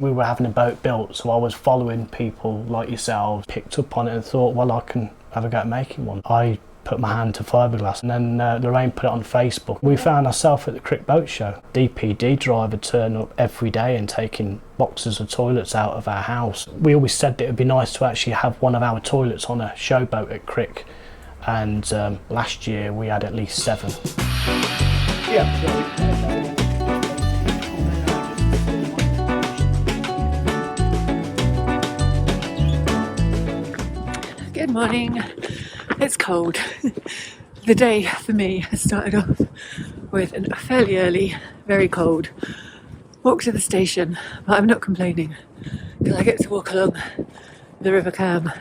We were having a boat built, so I was following people like yourselves, picked up on it and thought, well, I can have a go at making one. I put my hand to fiberglass, and then Lorraine put it on Facebook. We found ourselves at the Crick Boat Show. DPD driver turned up every day and taking boxes of toilets out of our house. We always said that it would be nice to actually have one of our toilets on a showboat at Crick, and last year we had at least 7. Good morning. It's cold. The day for me has started off with a fairly early, very cold walk to the station, but I'm not complaining because I get to walk along the River Cam,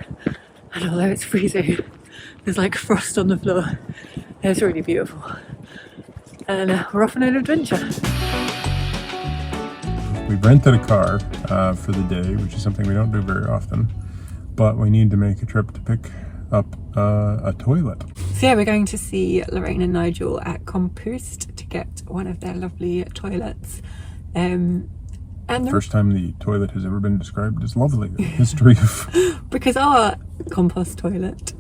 and although it's freezing, there's like frost on the floor. It's really beautiful, and we're off on an adventure. We rented a car for the day, which is something we don't do very often, but we need to make a trip to pick up a toilet. So yeah, we're going to see Lorraine and Nigel at COMPOOST to get one of their lovely toilets. And first time the toilet has ever been described as lovely in the history of... Because our compost toilet,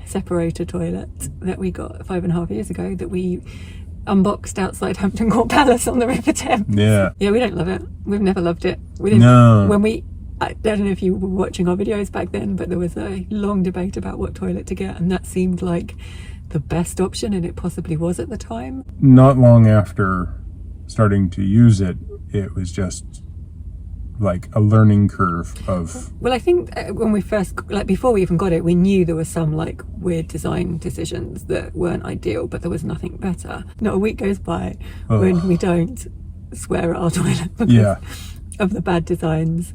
separator toilet that we got 5.5 years ago, that we unboxed outside Hampton Court Palace on the River Thames. Yeah, we don't love it. We've never loved it. We didn't, no. I don't know if you were watching our videos back then, but there was a long debate about what toilet to get, and that seemed like the best option, and it possibly was at the time. Not long after starting to use it, it was just like a learning curve of... Well, I think when we first, like before we even got it, we knew there were some like weird design decisions that weren't ideal, but there was nothing better. Not a week goes by when we don't swear at our toilet because of the bad designs.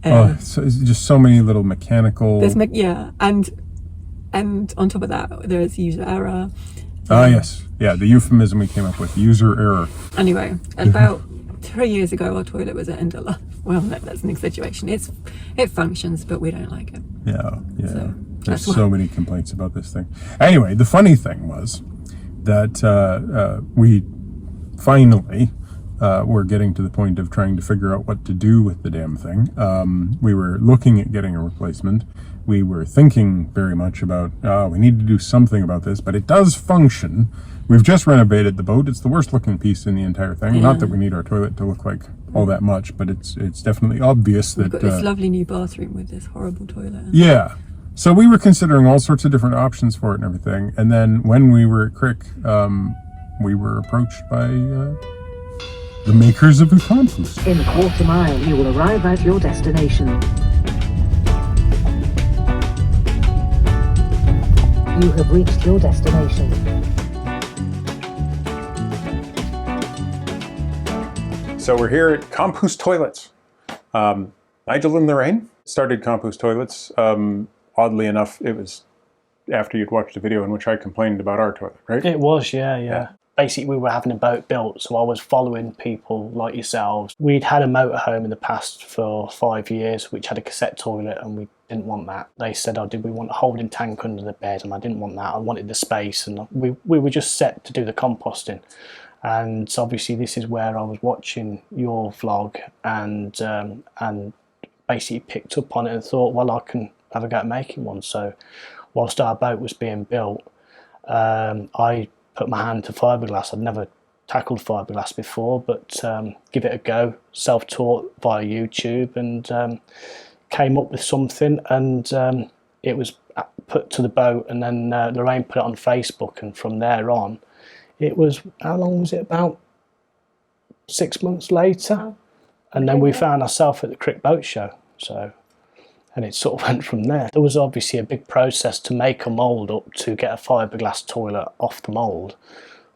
So it's just so many little mechanical... and on top of that, there's user error. Yes. Yeah, the euphemism we came up with, user error. Anyway, about 3 years ago, our toilet was at end of life. Well, that's an exaggeration. It functions, but we don't like it. Yeah. So there's so many complaints about this thing. Anyway, the funny thing was that we finally... we're getting to the point of trying to figure out what to do with the damn thing. We were looking at getting a replacement. We were thinking very much about, we need to do something about this, but it does function. We've just renovated the boat. It's the worst looking piece in the entire thing. Yeah. Not that we need our toilet to look like all that much, but it's definitely obvious that... We've got this lovely new bathroom with this horrible toilet. Yeah. So we were considering all sorts of different options for it and everything. And then when we were at Crick, we were approached by... the makers of the COMPOOST. In a quarter mile, you will arrive at your destination. You have reached your destination. So we're here at COMPOOST Toilets. Nigel and Lorraine started COMPOOST Toilets. Oddly enough, it was after you'd watched the video in which I complained about our toilet, right? It was, yeah. Basically, we were having a boat built, so I was following people like yourselves. We'd had a motorhome in the past for 5 years, which had a cassette toilet, and we didn't want that. They said, did we want a holding tank under the bed? And I didn't want that. I wanted the space, and we were just set to do the composting. And obviously, this is where I was watching your vlog and basically picked up on it and thought, well, I can have a go at making one. So whilst our boat was being built, I put my hand to fiberglass. I'd never tackled fiberglass before, but give it a go, self-taught via YouTube, and came up with something, and it was put to the boat, and then Lorraine put it on Facebook, and from there on, it was, how long was it, about 6 months later, and then we found ourselves at the Crick Boat Show, and it sort of went from there. There was obviously a big process to make a mould up to get a fiberglass toilet off the mould,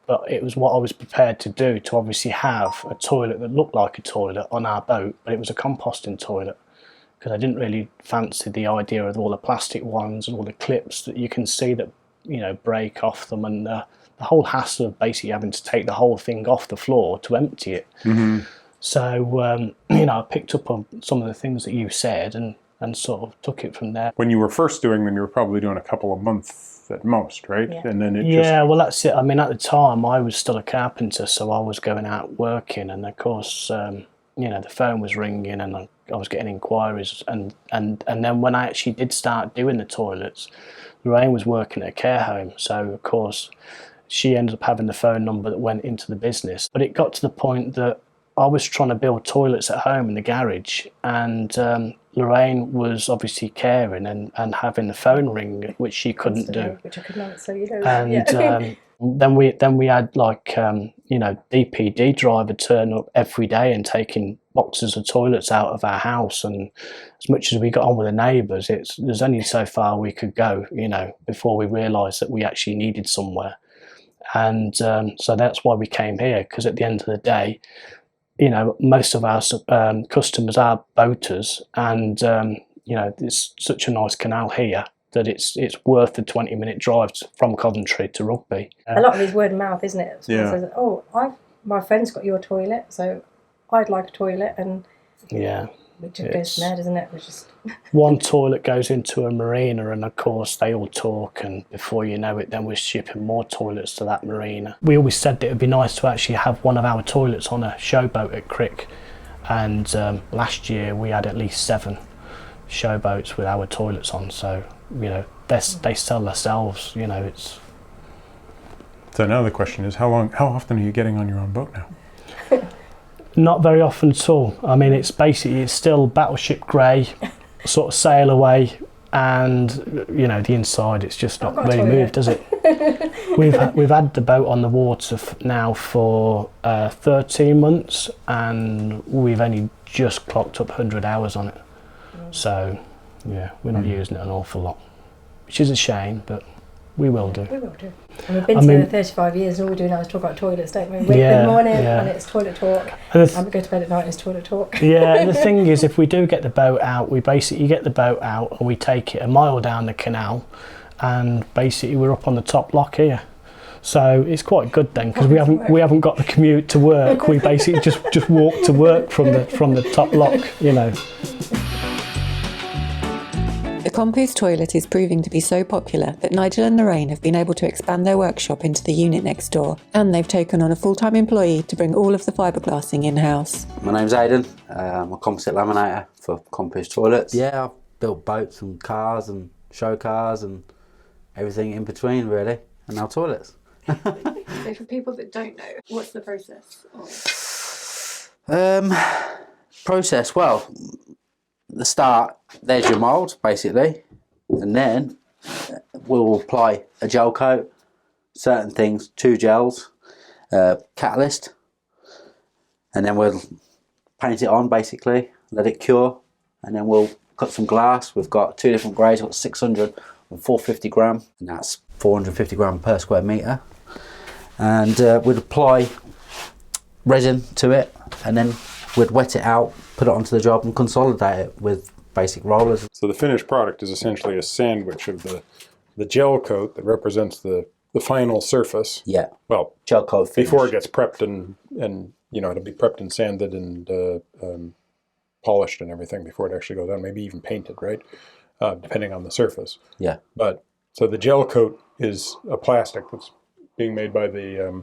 but it was what I was prepared to do, to obviously have a toilet that looked like a toilet on our boat, but it was a composting toilet, because I didn't really fancy the idea of all the plastic ones and all the clips that you can see that, you know, break off them, and the whole hassle of basically having to take the whole thing off the floor to empty it. Mm-hmm. So, you know, I picked up on some of the things that you said and sort of took it from there. When you were first doing them, you were probably doing a couple of months at most, right? Yeah. And then it Yeah, well, that's it. I mean, at the time, I was still a carpenter, so I was going out working, and of course, the phone was ringing and I was getting inquiries, and then when I actually did start doing the toilets, Lorraine was working at a care home, so of course she ended up having the phone number that went into the business. But it got to the point that I was trying to build toilets at home in the garage, and Lorraine was obviously caring and having the phone ring, which she couldn't do. Which I couldn't answer, you know. And Yeah. then we had like DPD driver turn up every day and taking boxes of toilets out of our house. And as much as we got on with the neighbours, there's only so far we could go, before we realised that we actually needed somewhere. And so that's why we came here, because at the end of the day, most of our customers are boaters, and there's such a nice canal here that it's worth the 20-minute drive from Coventry to Rugby. A lot of it's word of mouth, isn't it? Someone Yeah. says, "Oh, my friend's got your toilet, so I'd like a toilet," and Yeah. it just goes from there, doesn't it? It's just One toilet goes into a marina, and of course they all talk, and before you know it, then we're shipping more toilets to that marina. We always said that it would be nice to actually have one of our toilets on a showboat at Crick, and last year we had at least 7 showboats with our toilets on, so they sell themselves. It's So now the question is, how often are you getting on your own boat now? not very often at all. I mean, it's still battleship grey, sort of sail away, and the inside, it's just not got a really toilet. moved, does it? We've had the boat on the water now for 13 months, and we've only just clocked up 100 hours on it. So yeah, we're not using it an awful lot, which is a shame, but we will do. we will do. And we've been together 35 years, and all we do now is talk about toilets, don't we? We wake up in Yeah, the morning yeah. and it's toilet talk, And the and we go to bed at night and it's toilet talk. Yeah, and the thing is, if we do get the boat out, we basically get the boat out and we take it a mile down the canal, and basically we're up on the top lock here. So it's quite good then, because we haven't got the commute to work. We basically just walk to work from the top lock, The COMPOOST toilet is proving to be so popular that Nigel and Lorraine have been able to expand their workshop into the unit next door, and they've taken on a full-time employee to bring all of the fiberglassing in-house. My name's Aidan. I'm a composite laminator for COMPOOST toilets. Yeah, I've built boats and cars and show cars and everything in between, really, and now toilets. So for people that don't know, what's the process? Process, well, the start, there's your mould, basically, and then we'll apply a gel coat, certain things, 2 gels, catalyst, and then we'll paint it on, basically, let it cure, and then we'll cut some glass. We've got 2 different grades, we've got 600 and 450 gram, and that's 450 gram per square metre. And we'd apply resin to it, and then we'd wet it out, put it onto the job and consolidate it with basic rollers. So the finished product is essentially a sandwich of the gel coat that represents the final surface. Yeah. Well, Gel coat finish. before it gets prepped and it'll be prepped and sanded and polished and everything before it actually goes on. Maybe even painted, right? Depending on the surface. Yeah. But so the gel coat is a plastic that's being made by the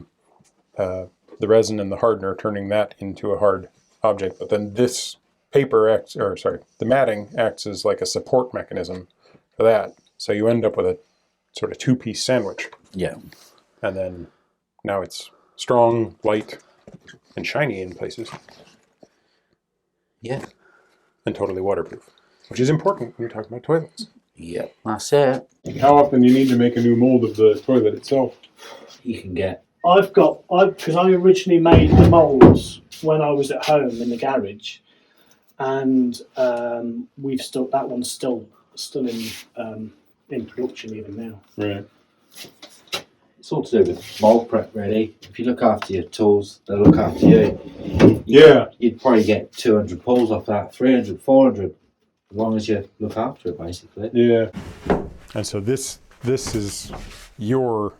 resin and the hardener, turning that into a hard object. But then this the matting acts as like a support mechanism for that. So you end up with a sort of 2-piece sandwich. Yeah. And then now it's strong, light, and shiny in places, Yeah. and totally waterproof, which is important when you're talking about toilets. Yeah. That's it. How often do you need to make a new mold of the toilet itself? You can get. because I originally made the moulds when I was at home in the garage, and that one's still in production even now. Right. It's all to do with mould prep, really. If you look after your tools, they'll look after you. Yeah. You'd probably get 200 pulls off that, 300, 400, as long as you look after it, basically. Yeah. And so this is your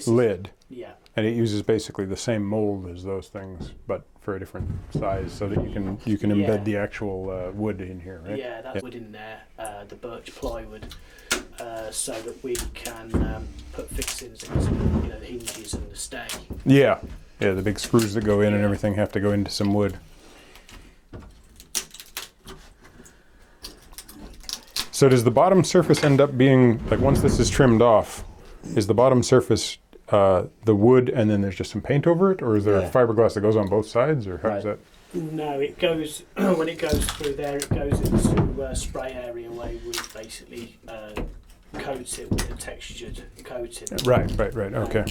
lid. Yeah. And it uses basically the same mold as those things, but for a different size, so that you can embed the actual wood in here, right? Yeah, that's wood in there, the birch plywood, so that we can put fixings into the hinges and the stay. Yeah, the big screws that go in and everything have to go into some wood. So does the bottom surface end up being, like once this is trimmed off, is the bottom surface the wood and then there's just some paint over it? Or is there a fiberglass that goes on both sides? Or how does that? No, it goes, when it goes through there, it goes into a spray area where we basically coats it with a textured coating. Right, okay.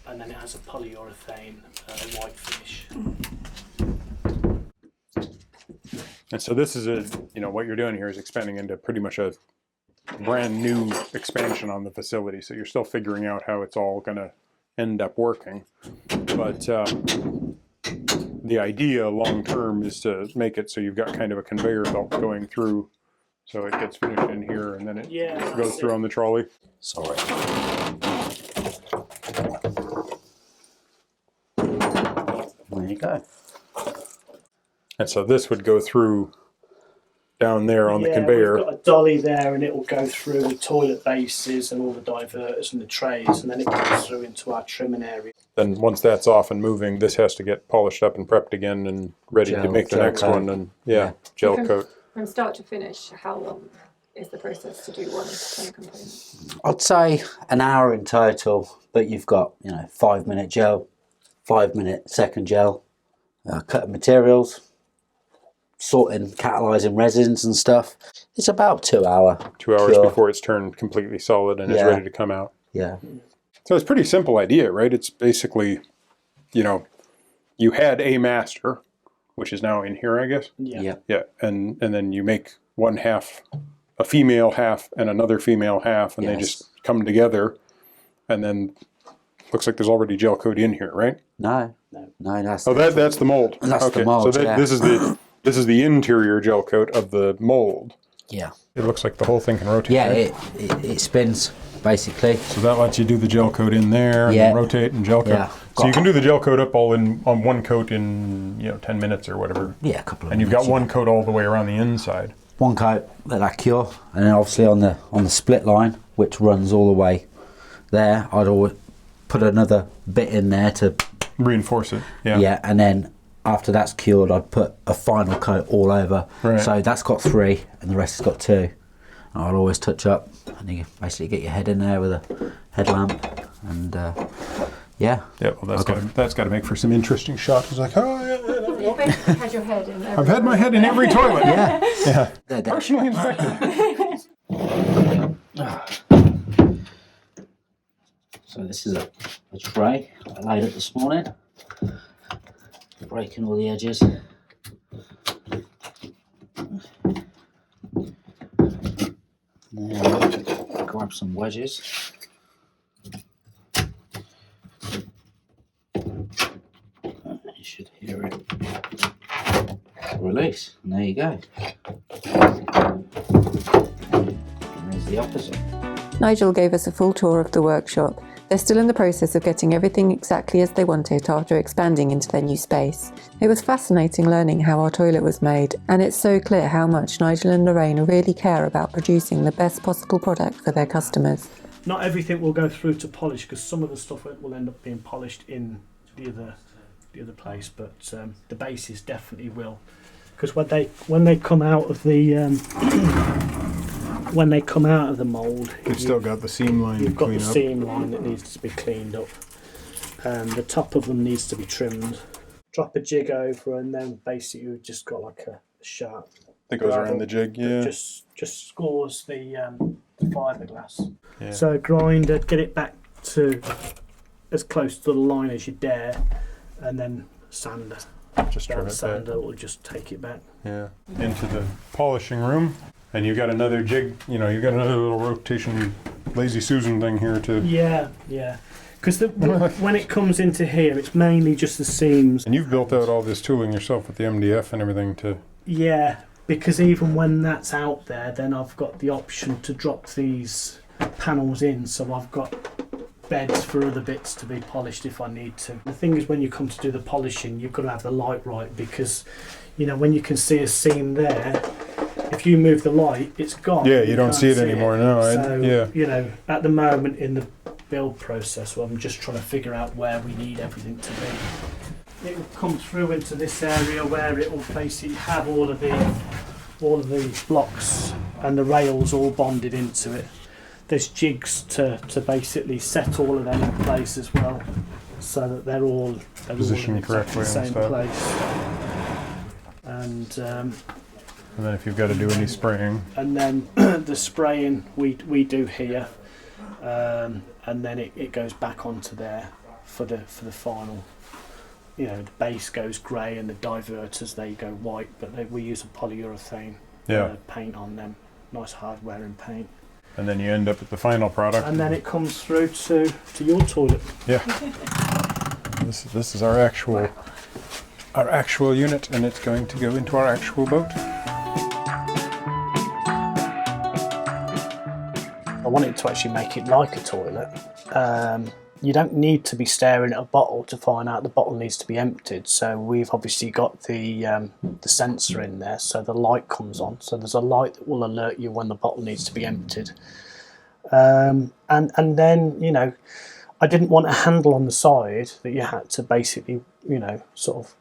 And then it has a polyurethane white finish. And so this is what you're doing here is expanding into pretty much a brand new expansion on the facility. So you're still figuring out how it's all going to end up working. But the idea long term is to make it so you've got kind of a conveyor belt going through. So it gets finished in here and then it goes through on the trolley. Sorry. There you go. And so this would go through down there on the conveyor. We've got a dolly there and it will go through the toilet bases and all the diverters and the trays, and then it goes through into our trimming area. Then once that's off and moving, this has to get polished up and prepped again and ready to make the next one. And gel coat. From start to finish, how long is the process to do one component? I'd say an hour in total, but you've got 5-minute gel, 5-minute second gel, cutting materials, sorting, catalyzing resins and stuff. It's about 2 hours. 2 hours before it's turned completely solid and is ready to come out. Yeah. So it's a pretty simple idea, right? It's basically, you had a master, which is now in here, I guess. Yeah. Yeah, and then you make one half, a female half and another female half, and they just come together, and then looks like there's already gel coat in here, right? No, that's that's the mold. That's the mold. So this is the interior gel coat of the mold. Yeah. It looks like the whole thing can rotate. Yeah, right? it spins basically. So that lets you do the gel coat in there and then rotate and gel coat. Yeah. So you can do the gel coat up all on one coat in 10 minutes or whatever. Yeah, a couple of and minutes. you've got one coat all the way around the inside. One coat, let that cure, and then obviously on the split line, which runs all the way there, I'd always put another bit in there to reinforce it. Yeah. Yeah, and then after that's cured, I'd put a final coat all over. Right. So that's got 3, and the rest has got 2. And I'd always touch up, and you basically get your head in there with a headlamp, and Yeah, well, that's got to make for some interesting shots. It's like, You basically had your head in every I've had my head in every toilet. yeah. Personally inspected. So this is a tray I laid up this morning, breaking all the edges. Now grab some wedges. You should hear it release, and there you go. And there's the opposite. Nigel gave us a full tour of the workshop. They're still in the process of getting everything exactly as they wanted after expanding into their new space. It was fascinating learning how our toilet was made, and it's so clear how much Nigel and Lorraine really care about producing the best possible product for their customers. Not everything will go through to polish, because some of the stuff will end up being polished in the other place, but the bases definitely will. Because when they come out of the when they come out of the mould, You've still got the seam line to you've got clean the up. seam line that needs to be cleaned up, and the top of them needs to be trimmed. Drop a jig over, and then basically you've just got like a sharp That goes around the jig, yeah. Just scores the fiberglass. Yeah. So grind it, get it back to as close to the line as you dare, and then sander. Just trim That it back. sander will just take it back. Yeah. Into the polishing room. And you've got another jig, you've got another little rotation Lazy Susan thing here too. Yeah. Because when it comes into here, it's mainly just the seams. And you've built out all this tooling yourself with the MDF and everything to... Yeah, because even when that's out there, then I've got the option to drop these panels in, so I've got beds for other bits to be polished if I need to. The thing is, when you come to do the polishing, you've got to have the light right, because when you can see a seam there, if you move the light, it's gone. Yeah, you don't see it anymore, no. So, at the moment in the build process, I'm just trying to figure out where we need everything to be. It will come through into this area where it will basically have all of the blocks and the rails all bonded into it. There's jigs to basically set all of them in place as well, so that they're all Positioned in exactly correctly the same and stuff. place. And then if you've got to do any spraying. And then the spraying we do here, and then it goes back onto there for the final. You know, the base goes grey and the diverters, they go white, but we use a polyurethane paint on them, nice hard wearing paint. And then you end up at the final product. And then it comes through to your toilet. Yeah. This is our actual unit, and it's going to go into our actual boat. I wanted to actually make it like a toilet. You don't need to be staring at a bottle to find out the bottle needs to be emptied. So we've obviously got the sensor in there, so the light comes on. So there's a light that will alert you when the bottle needs to be emptied. And then, you know, I didn't want a handle on the side that you had to basically, you know, sort of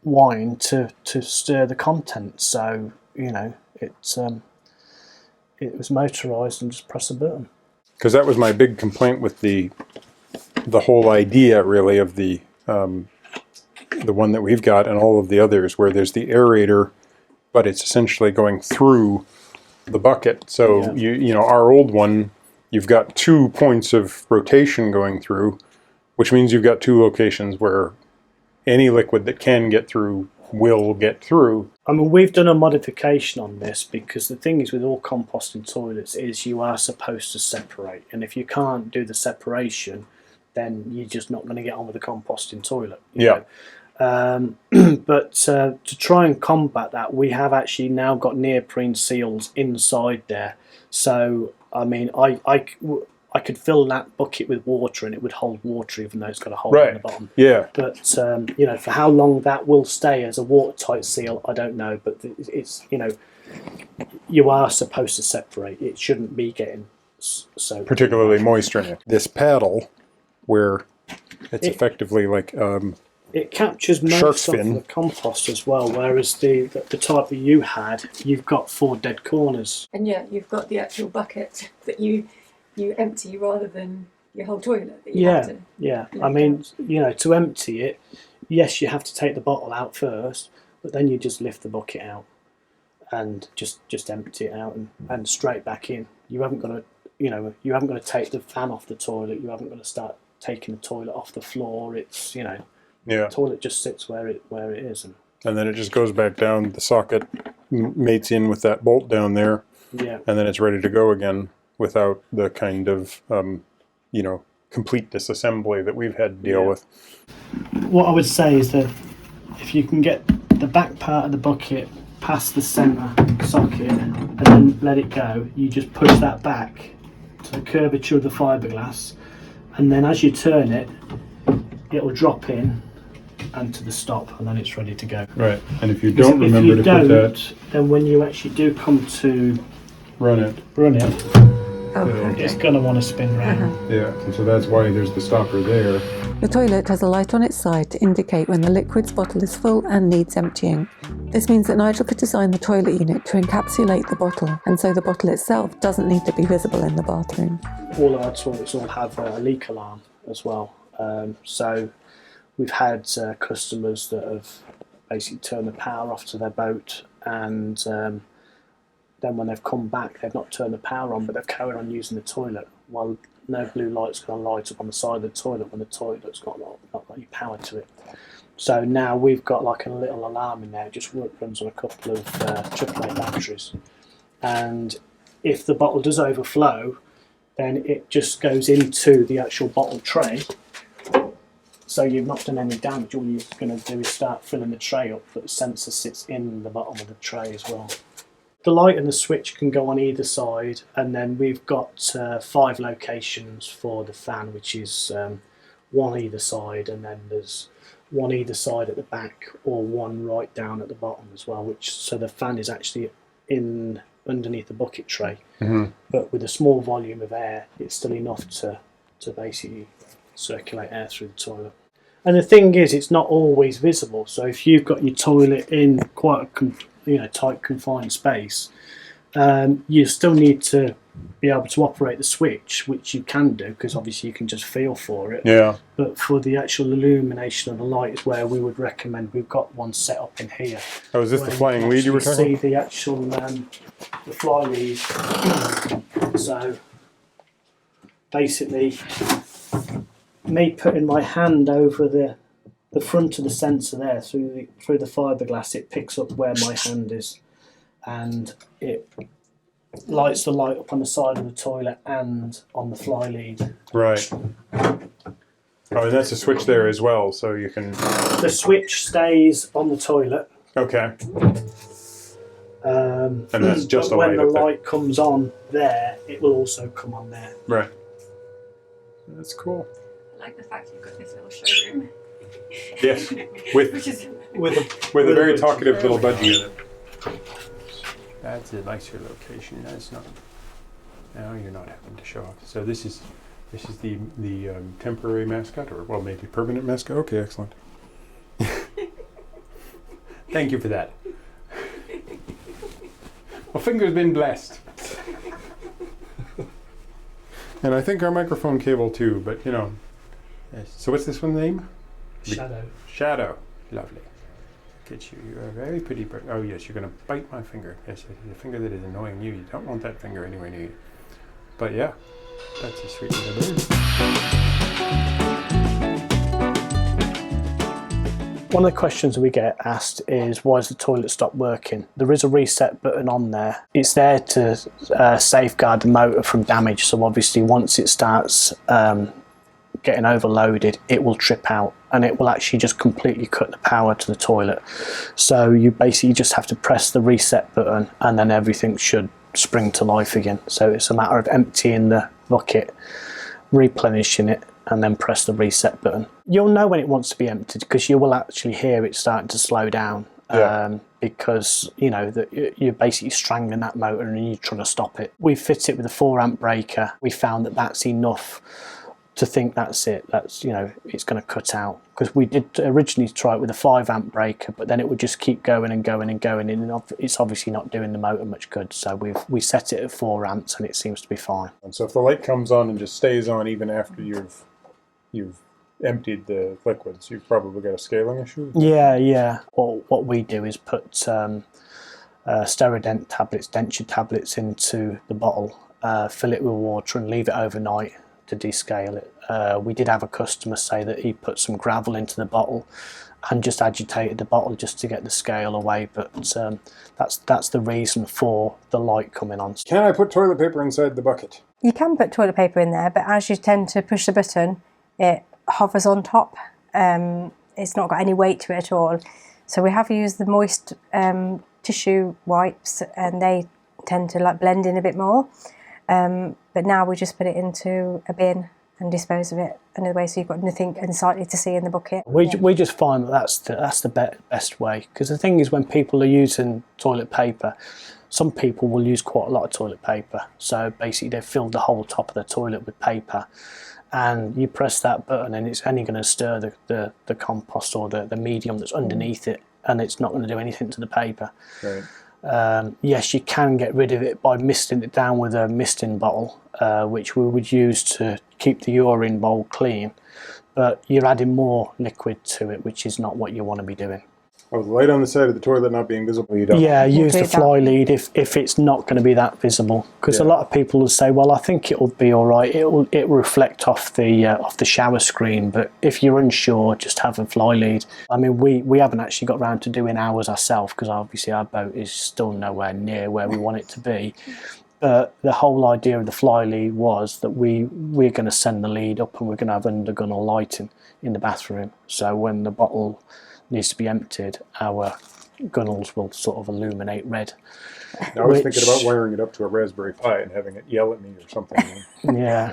wind to stir the contents. So, you know, it was motorised and just press a button. Because that was my big complaint with the whole idea, really, of the one that we've got and all of the others, where there's the aerator, but it's essentially going through the bucket. So you know, our old one, you've got 2 points of rotation going through, which means you've got 2 locations where any liquid that can get through will get through. I mean, we've done a modification on this because the thing is with all composting toilets is you are supposed to separate, and if you can't do the separation, then you're just not going to get on with the composting toilet. You know? But to try and combat that, we have actually now got neoprene seals inside there. So, I mean, I could fill that bucket with water and it would hold water even though it's got a hole in the bottom. Yeah. But, you know, for how long that will stay as a watertight seal, I don't know. But it's, you know, you are supposed to separate. It shouldn't be getting so... Particularly moisture in it. This paddle, where it's effectively like... it captures most of the compost as well, whereas the type that you had, you've got 4 dead corners. And yeah, you've got the actual bucket that you empty rather than your whole toilet that you have to. Yeah. I mean, you know, to empty it, yes, you have to take the bottle out first, but then you just lift the bucket out and just empty it out and straight back in. You haven't got to, you know, you haven't got to take the fan off the toilet. You haven't got to start taking the toilet off the floor. It's, you know, the toilet just sits where it is, and then it just goes back down. The socket mates in with that bolt down there, and then it's ready to go again without the kind of you know, complete disassembly that we've had to deal with. What I would say is that if you can get the back part of the bucket past the centre socket and then let it go, you just push that back to the curvature of the fiberglass, and then as you turn it, it'll drop in and to the stop, and then it's ready to go. Right, and if you don't remember to put that, then when you actually do come to run it, it's going to want to spin round. Yeah, and so that's why there's the stopper there. The toilet has a light on its side to indicate when the liquids bottle is full and needs emptying. This means that Nigel could design the toilet unit to encapsulate the bottle, and so the bottle itself doesn't need to be visible in the bathroom. All of our toilets all have a leak alarm as well. So we've had customers that have basically turned the power off to their boat, and then when they've come back, they've not turned the power on, but they've carried on using the toilet while no blue light's going to light up on the side of the toilet when the toilet's got not got any power to it. So now we've got like a little alarm in there. It just runs on a couple of AAA batteries, and if the bottle does overflow, then it just goes into the actual bottle tray. So you've not done any damage. All you're going to do is start filling the tray up, but the sensor sits in the bottom of the tray as well. The light and the switch can go on either side, and then we've got 5 locations for the fan, which is one either side, and then there's one either side at the back or one right down at the bottom as well, which so the fan is actually in underneath the bucket tray, but with a small volume of air, it's still enough to basically circulate air through the toilet. And the thing is, it's not always visible. So if you've got your toilet in quite a tight confined space, You still need to be able to operate the switch, which you can do because obviously you can just feel for it. Yeah. But for the actual illumination of the light is where we would recommend. We've got one set up in here. Oh, is this the flying lead you were talking See about? the actual the fly lead. So basically, me putting my hand over the front of the sensor there through the fiberglass, it picks up where my hand is, and it lights the light up on the side of the toilet and on the fly lead. Right. Oh, and that's a switch there as well, so you can... The switch stays on the toilet. Okay. And that's just but a when light the up there. light comes on there, it will also come on there. Right. That's cool. I like the fact you've got this little showroom. Yes, with a very talkative little budgie in it. That's a nicer location. That's not. Now you're not having to show off. So this is the temporary mascot, or well, maybe permanent mascot. Okay, excellent. Thank you for that. Well, finger's been blessed. And I think our microphone cable too, but you know. Yes. So what's this one's name? Shadow. Shadow. Lovely. Get you. You're a very pretty bird. Oh yes, you're going to bite my finger. Yes, the finger that is annoying you. You don't want that finger anywhere near you. But yeah, that's a sweet little bird. One of the questions we get asked is, why does the toilet stop working? There is a reset button on there. It's there to safeguard the motor from damage. So obviously once it starts getting overloaded, it will trip out and it will actually just completely cut the power to the toilet. So you basically just have to press the reset button and then everything should spring to life again. So it's a matter of emptying the bucket, replenishing it, and then press the reset button. You'll know when it wants to be emptied because you will actually hear it starting to slow down. Because you know that you're basically strangling that motor and you're trying to stop it. We fit it with a 4 amp breaker. We found that that's enough to think that's it. That's, you know, it's going to cut out, because we did originally try it with a 5 amp breaker, but then it would just keep going and going and going, and it's obviously not doing the motor much good. So we set it at 4 amps and it seems to be fine. And so if the light comes on and just stays on even after you've emptied the liquids, you've probably got a scaling issue? Yeah. Well, what we do is put Sterodent tablets, denture tablets into the bottle, fill it with water and leave it overnight to descale it. We did have a customer say that he put some gravel into the bottle and just agitated the bottle just to get the scale away, but that's the reason for the light coming on. Can I put toilet paper inside the bucket? You can put toilet paper in there, but as you tend to push the button, it hovers on top. It's not got any weight to it at all. So we have used the moist tissue wipes, and they tend to like blend in a bit more. But now we just put it into a bin and dispose of it another way, so you've got nothing unsightly to see in the bucket. We just find that's the best way, because the thing is, when people are using toilet paper, some people will use quite a lot of toilet paper. So basically they've filled the whole top of the toilet with paper, and you press that button and it's only going to stir the compost or the medium that's underneath it, and it's not going to do anything to the paper. Right. Yes, you can get rid of it by misting it down with a misting bottle, which we would use to keep the urine bowl clean, but you're adding more liquid to it, which is not what you want to be doing. Oh, the light on the side of the toilet not being visible, you don't? Yeah, use the do that. fly lead if it's not going to be that visible, because a lot of people will say, well, I think it'll be all right, it'll reflect off the shower screen, but if you're unsure, just have a fly lead. I mean, we haven't actually got around to doing ours ourselves, because obviously our boat is still nowhere near where we want it to be. But the whole idea of the fly lead was that we're going to send the lead up and we're going to have undergunnel lighting in the bathroom, so when the bottle needs to be emptied, our gunnels will sort of illuminate red. I was thinking about wiring it up to a Raspberry Pi and having it yell at me or something. Yeah.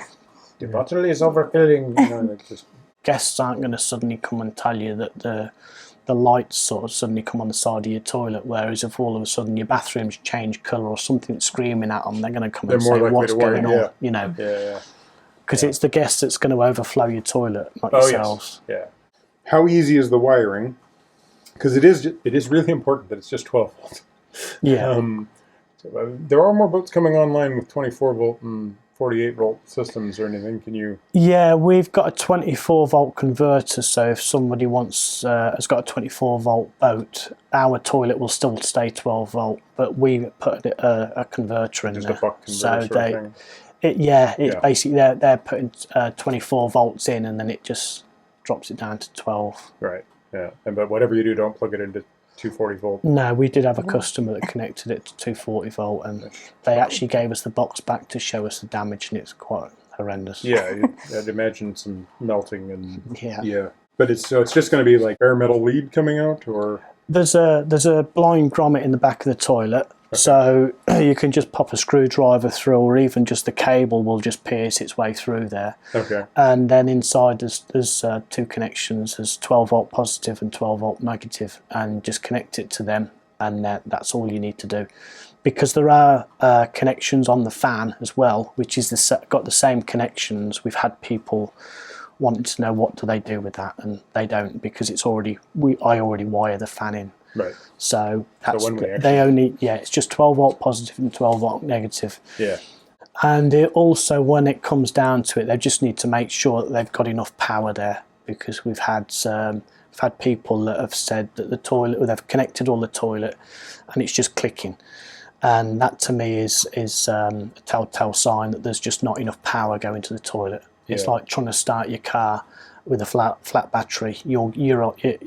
The bottle is overfilling. You know, like just... Guests aren't going to suddenly come and tell you that the lights sort of suddenly come on the side of your toilet, whereas if all of a sudden your bathroom's changed colour or something's screaming at them, they're going to come and say, what's going on? You know, because it's the guest that's going to overflow your toilet, not yourselves. Yes. Yeah. How easy is the wiring? Because it is really important that it's just 12 volt. Yeah. There are more boats coming online with 24 volt and 48 volt systems or anything. Can you? Yeah, we've got a 24 volt converter, so if somebody has got a 24 volt boat, our toilet will still stay 12 volt, but we put a converter in Just there. a buck converter sort of thing? Basically they're putting 24 volts in, and then it just drops it down to 12. Right. Yeah. But whatever you do, don't plug it into 240 volt. No, we did have a customer that connected it to 240 volt, and they actually gave us the box back to show us the damage, and it's quite horrendous. Yeah, I'd imagine some melting and yeah. But it's just going to be like bare metal lead coming out, or there's a blind grommet in the back of the toilet. Okay. So you can just pop a screwdriver through, or even just the cable will just pierce its way through there. Okay. And then inside there's two connections. There's 12 volt positive and 12 volt negative, and just connect it to them, and that's all you need to do. Because there are connections on the fan as well, which is got the same connections. We've had people wanting to know what do they do with that, and they don't, because it's I already wire the fan in. Right. So that's it's just 12 volt positive and 12 volt negative. Yeah. And when it comes down to it, they just need to make sure that they've got enough power there, because we've had people that have said that they've connected all the toilet and it's just clicking, and that to me is a telltale sign that there's just not enough power going to the toilet. It's like trying to start your car with a flat battery. Your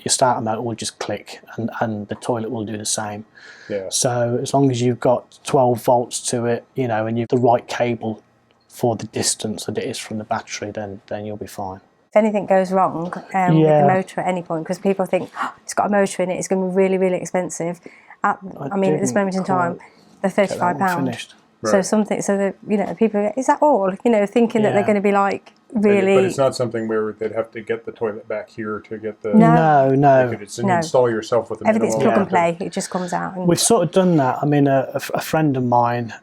starter motor will just click, and the toilet will do the same. Yeah. So as long as you've got 12 volts to it, and you've the right cable for the distance that it is from the battery, then you'll be fine. If anything goes wrong with the motor at any point, because people think it's got a motor in it, it's going to be really, really expensive. At this moment in time, they're £35. Right. So people, is that all? Thinking that they're going to be like really. But it's not something where they'd have to get the toilet back here to get the. No. You could install yourself with a everything's plug and play. It just comes out. We've sort of done that. A friend of mine,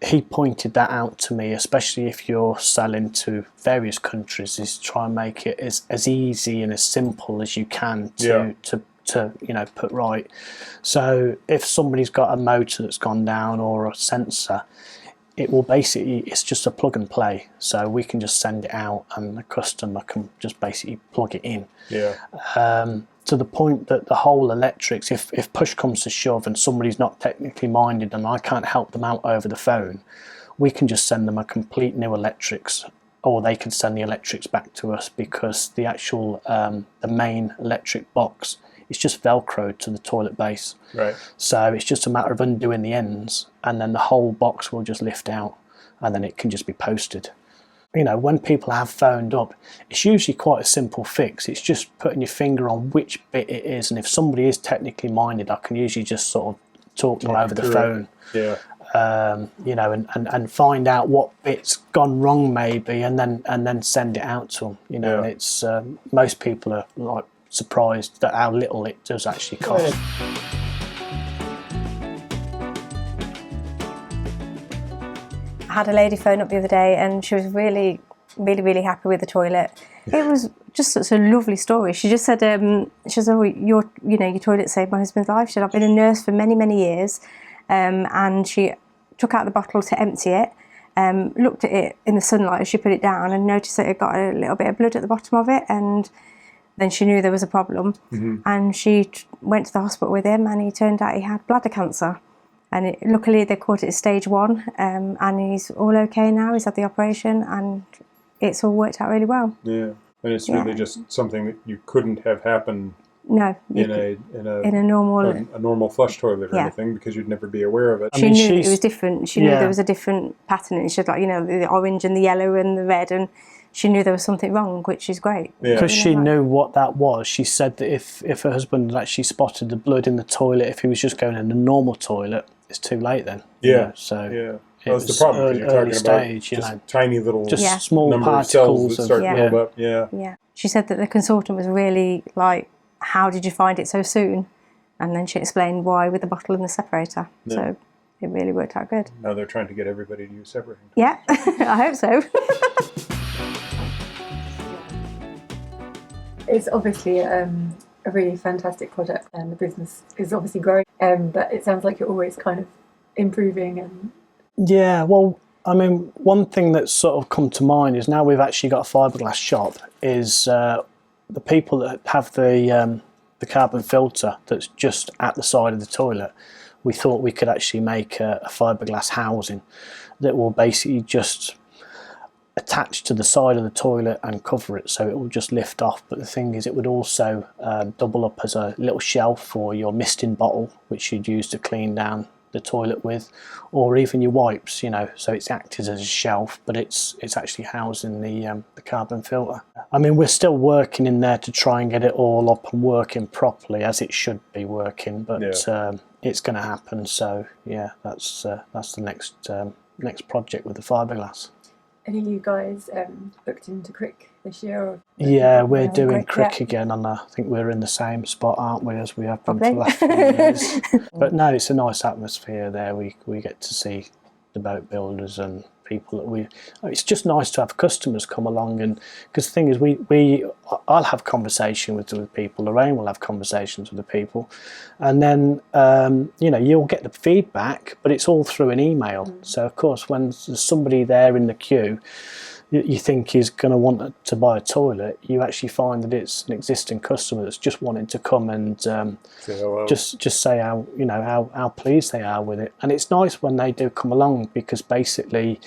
he pointed that out to me, especially if you're selling to various countries, is try and make it as easy and as simple as you can to put right. So if somebody's got a motor that's gone down or a sensor, it's just a plug and play. So we can just send it out, and the customer can just basically plug it in. Yeah. To the point that the whole electrics, if push comes to shove and somebody's not technically minded and I can't help them out over the phone, we can just send them a complete new electrics, or they can send the electrics back to us, because the actual the main electric box, it's just velcroed to the toilet base. Right. So it's just a matter of undoing the ends, and then the whole box will just lift out, and then it can just be posted. When people have phoned up, it's usually quite a simple fix. It's just putting your finger on which bit it is, and if somebody is technically minded, I can usually just sort of talk them over the phone. Yeah. And find out what bit's gone wrong maybe, and then send it out to them. It's most people are like surprised at how little it does actually cost. I had a lady phone up the other day, and she was really, really, really happy with the toilet. It was just such a lovely story. She just said, "Oh, your toilet saved my husband's life." She said, "I've been a nurse for many, many years," and she took out the bottle to empty it, looked at it in the sunlight as she put it down, and noticed that it got a little bit of blood at the bottom of it, and then she knew there was a problem. Mm-hmm. And she went to the hospital with him, and he turned out he had bladder cancer. And luckily they caught it as stage 1, and he's all okay now. He's had the operation, and it's all worked out really well. Yeah, and it's really just something that you couldn't have happen. No, in a normal flush toilet or anything, because you'd never be aware of it. She knew it was different. She knew there was a different pattern, and she had the orange and the yellow and the red, and she knew there was something wrong, which is great. Because she knew what that was. She said that if her husband had actually spotted the blood in the toilet, if he was just going in a normal toilet, it's too late then. Yeah. So that's the problem, because you're talking about tiny little small number particles of cells that start to build up. Yeah. She said that the consultant was really like, "How did you find it so soon?" And then she explained why with the bottle and the separator. Yeah. So it really worked out good. Now they're trying to get everybody to use separating. Yeah, I hope so. It's obviously a really fantastic product, and the business is obviously growing. But it sounds like you're always kind of improving and Yeah, well, I mean, one thing that's sort of come to mind is now we've actually got a fiberglass shop. Is the people that have the carbon filter that's just at the side of the toilet. We thought we could actually make a fiberglass housing that will basically just attach to the side of the toilet and cover it, so it will just lift off. But the thing is, it would also double up as a little shelf for your misting bottle, which you'd use to clean down the toilet with, or even your wipes, you know. So it's acted as a shelf, but it's actually housing the carbon filter. I mean, we're still working in there to try and get it all up and working properly as it should be working, but it's going to happen. So yeah, that's the next project with the fiberglass. Any of you guys booked into Crick this year? Or Yeah, we're doing Crick again, and I think we're in the same spot, aren't we, as we have been for the last few years. But no, it's a nice atmosphere there. We get to see the boat builders and people that it's just nice to have customers come along, and because the thing is, I'll have conversation with people, Lorraine will have conversations with the people, and then you know, you'll get the feedback, but it's all through an email. So of course, when there's somebody there in the queue you think is going to want to buy a toilet, you actually find that it's an existing customer that's just wanting to come and just say how, you know, how pleased they are with it. And it's nice when they do come along, because basically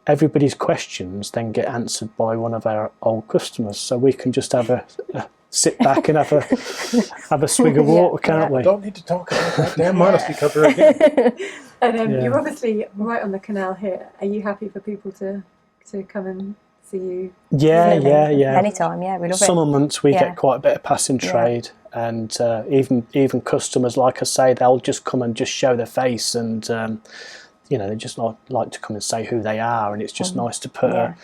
everybody's questions then get answered by one of our old customers, so we can just have a sit back and have a swig of water, can't we? Don't need to talk about that damn modesty cover again. And you're obviously right on the canal here. Are you happy for people to come and see you? Yeah. Anytime, yeah, we love it. Summer months we get quite a bit of passing trade, and even customers, like I say, they'll just come and just show their face, and you know, they just like to come and say who they are, and it's just nice to put a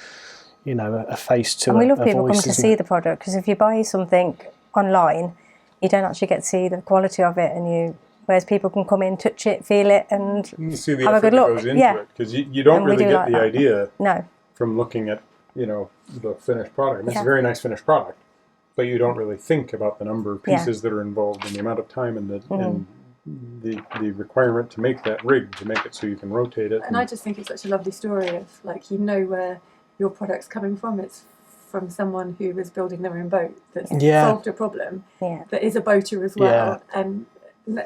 face to it. And we love people coming to see the product, because if you buy something online, you don't actually get to see the quality of it, and whereas people can come in, touch it, feel it, and you see the have a effort good look. that goes into it, because you don't really get the idea from looking at, you know, the finished product. I mean, it's a very nice finished product, but you don't really think about the number of pieces that are involved, and the amount of time, and the requirement to make that rig, to make it so you can rotate it. And I just think it's such a lovely story of, like, you know where your product's coming from. It's from someone who was building their own boat that's solved a problem, that is a boater as well, and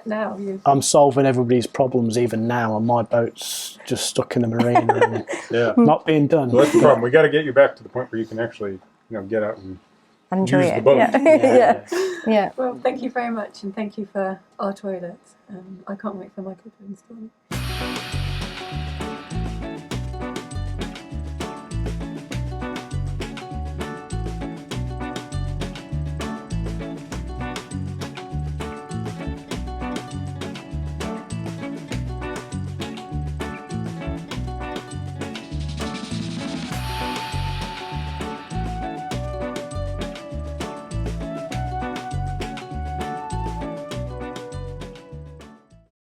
now I'm solving everybody's problems even now, and my boat's just stuck in the marina and not being done. Well, that's the problem. We got to get you back to the point where you can actually, you know, get out and enjoy use it. the boat. Yeah. Well, thank you very much, and thank you for our toilets. I can't wait for Michael to install it.